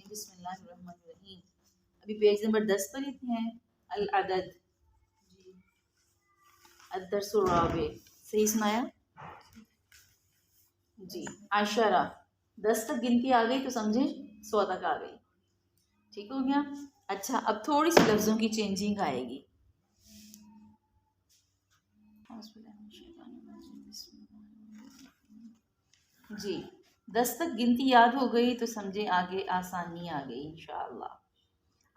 बिस्मिल्लाहिर्रहमानिर्रहीम। अभी page number 10 पर ही हैं। अल अदद अद-दर्सुर राबि, सही सुनाया जी। आशरा 10 तक गिनती आ गई तो समझे 100 तक आ गई। ठीक हो गया। अच्छा, अब थोड़ी सी लफ्जों की चेंजिंग आएगी। जी, 10 तक गिनती याद हो गई तो समझे आगे आसानी आ गई इंशाअल्लाह।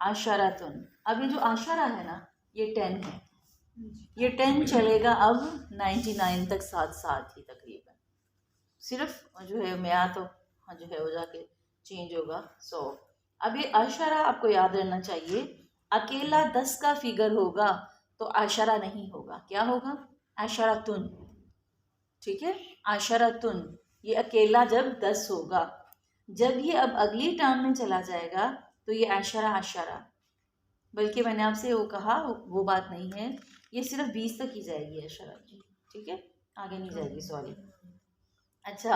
आशरातुन, अब ये जो आशरा है ना, ये 10 है। ये 10 चलेगा अब 99 तक, साथ साथ ही तकरीबन। सिर्फ जो है मैं तो जो है वो जाके चेंज होगा 100। अब ये आशरा आपको याद रहना चाहिए, अकेला 10 का फिगर होगा तो आशरा नहीं होगा, क्या होगा? आशरातुन। ठीक है, आशरातुन ये अकेला जब 10 होगा। जब ये अब अगली टर्म में चला जाएगा तो ये आशरा आशरा, बल्कि मैंने आपसे वो कहा वो बात नहीं है, ये सिर्फ 20 तक ही जाएगी आशरा। ठीक है, आगे नहीं जाएगी, सॉरी। अच्छा,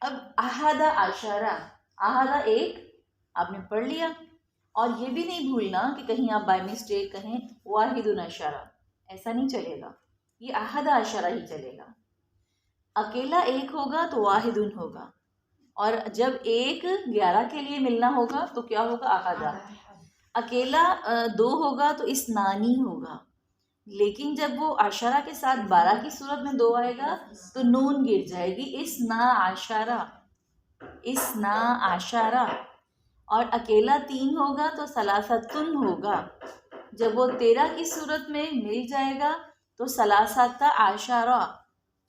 अब अहादा आशरा, अहादा एक आपने पढ़ लिया। और ये भी नहीं भूलना कि कहीं आप बाय मिस्टेक कहें वाहिदुन अशरा, ऐसा नहीं चलेगा, ये अहादा अशरा ही चलेगा। अकेला एक होगा तो वाहिदुन होगा, और जब एक 11 के लिए मिलना होगा तो क्या होगा? अहादा। अकेला 2 होगा तो इस्नानी होगा, लेकिन जब वो अशरा के साथ 12 की सूरत में 2 आएगा तो नून गिर जाएगी, इस्ना आशरा, इस्ना आशरा। और अकेला 3 होगा तो सलासतुन होगा, जब वो 13 की सूरत में मिल जाएगा तो सलासता आशरा।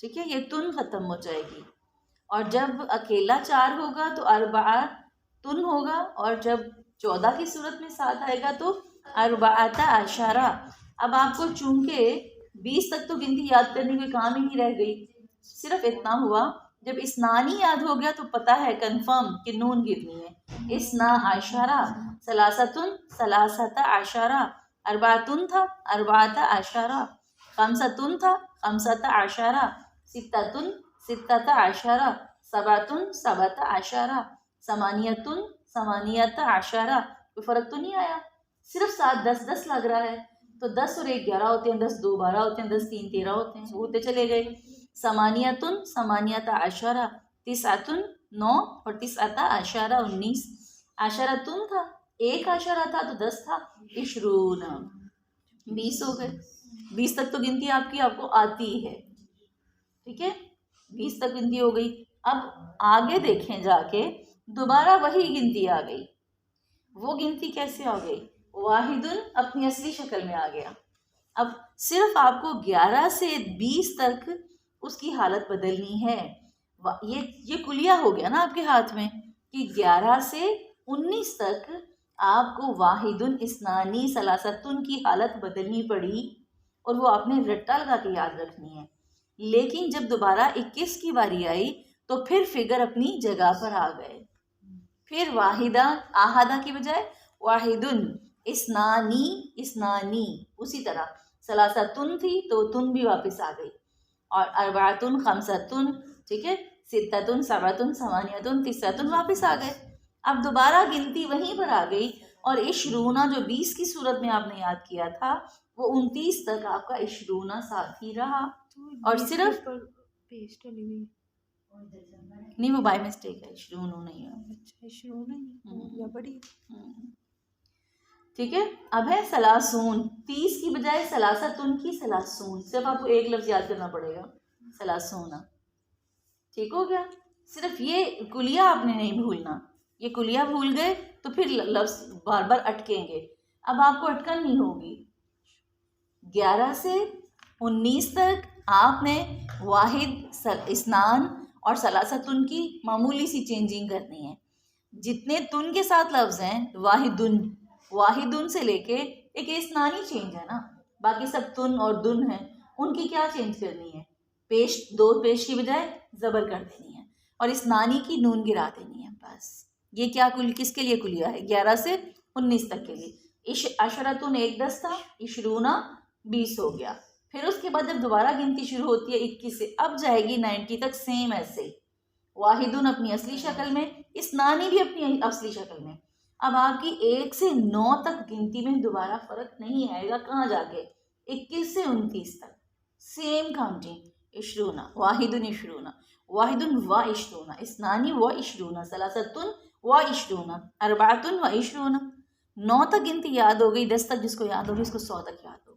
ठीक है, ये तुन खत्म हो जाएगी। और जब अकेला 4 होगा तो अरबातुन होगा, और जब 14 की सूरत में 7 आएगा तो अरबाता आशरा। अब आपको चूंकि 20 तक तो गिनती याद करने की काम ही नहीं रह गई, सिर्फ इतना हुआ, जब इस्नानी याद हो गया तो पता है कंफर्म कि नून गिरनी है। इस्ना आशरा, सलासतुन सलासता आशरा, अरबातुन था अरबाता आशरा, खमसतुन था खमसता आशरा, सित्ततुन सित्तता आशरा, सबातुन सबता आशरा, समानियतुन समानियता आशरा। कोई फर्क तो नहीं आया, सिर्फ 7 10 10 लग रहा है। तो 10 और 1 11 होते हैं, 10 2 12 होते हैं, 10 3 13 होते हैं, होते चले गए। समानियतुन समानियता आशरा, तिसातुन 9 और तिसाता आशरा 19। आशरातुन था, एक आशरा था तो 10 था, इशरून 20 हो गए। 20 तक तो गिनती आपको आती है। ठीक है, 20 तक गिनती हो गई। अब आगे देखें जाके दोबारा वही गिनती आ गई। वो गिनती कैसे आ गई? वाहिदुन अपनी असली शक्ल में आ गया। अब सिर्फ आपको 11 से 20 तक उसकी हालत बदलनी है। ये कुलिया हो गया ना आपके हाथ में कि 11 से 19 तक आपको वाहिदुन इस्नानी सलासतुन की हालत बदलनी पड़ी, और वो आपने रट्टा लगा के याद रखनी है। लेकिन जब दोबारा 21 की बारी आई तो फिर फिगर अपनी जगह पर आ गए। फिर वाहिदा, आहादा की बजाय वाहिदुन, इस्नानी इस्नानी। उसी तरह सलासतुन थी तो तुन भी वापस आ गई, और अरबातुन खमसतुन, ठीक है, सित्ततुन सबातुन समानियतुन तिस्सतुन वापस आ गए। अब दोबारा गिनती वहीं पर आ गई, और इशरूना जो 20 की सूरत में आपने याद किया था वो 29 तक आपका इशरूना साथ ही रहा। और सिर्फ नहीं, वो बाय मिस्टेक है, इशरून नहीं है। अच्छा, इशरून नहीं या बड़ी। ठीक है, अब है सलासून, 30 की बजाय सलासतुन की सलासून। सिर्फ आपको एक लफ्ज याद करना पड़ेगा, सलासूना। ठीक हो गया। सिर्फ ये कुलिया आपने नहीं भूलना, ये कुलिया भूल गए तो फिर लफ्ज बार बार अटकेंगे। अब आपको अटकन नहीं होगी। 11 से 19 तक आपने वाहिद इस्नान और सलासतुन की मामूली सी चेंजिंग करनी है। जितने तुन के साथ लफ्ज हैं, वाहिदुन, वाहिदुन से लेके एक इस्नानी चेंज है ना, बाकी सब तुन और दुन है, उनकी क्या चेंज करनी है? दो पेश की बजाय जबर कर देनी है, और इस्नानी की नून गिरा देनी है, बस। ये क्या किसके लिए कुलिया है? 11 से 19 तक के लिए। अशरतुन 1 10 था, इशरूना 20 हो गया। फिर उसके बाद जब दोबारा गिनती शुरू होती है 21 से, अब जाएगी 90 तक, सेम ऐसे ही। वाहिदुन अपनी असली शक्ल में, इस्नानी भी अपनी असली शक्ल में। अब आपकी 1 से 9 तक गिनती में दोबारा फ़र्क नहीं आएगा, कहाँ जाके 21 से 29 तक सेम काउंटिंग। इशरूना वाहिदुन इशरूना वाहिदुन व इशरूना इस्नानी व इशरूना सलासतुन व इशरूना अरबातुन व इशरूना। 9 तक गिनती याद हो गई, 10 तक जिसको याद होगी उसको 100 तक याद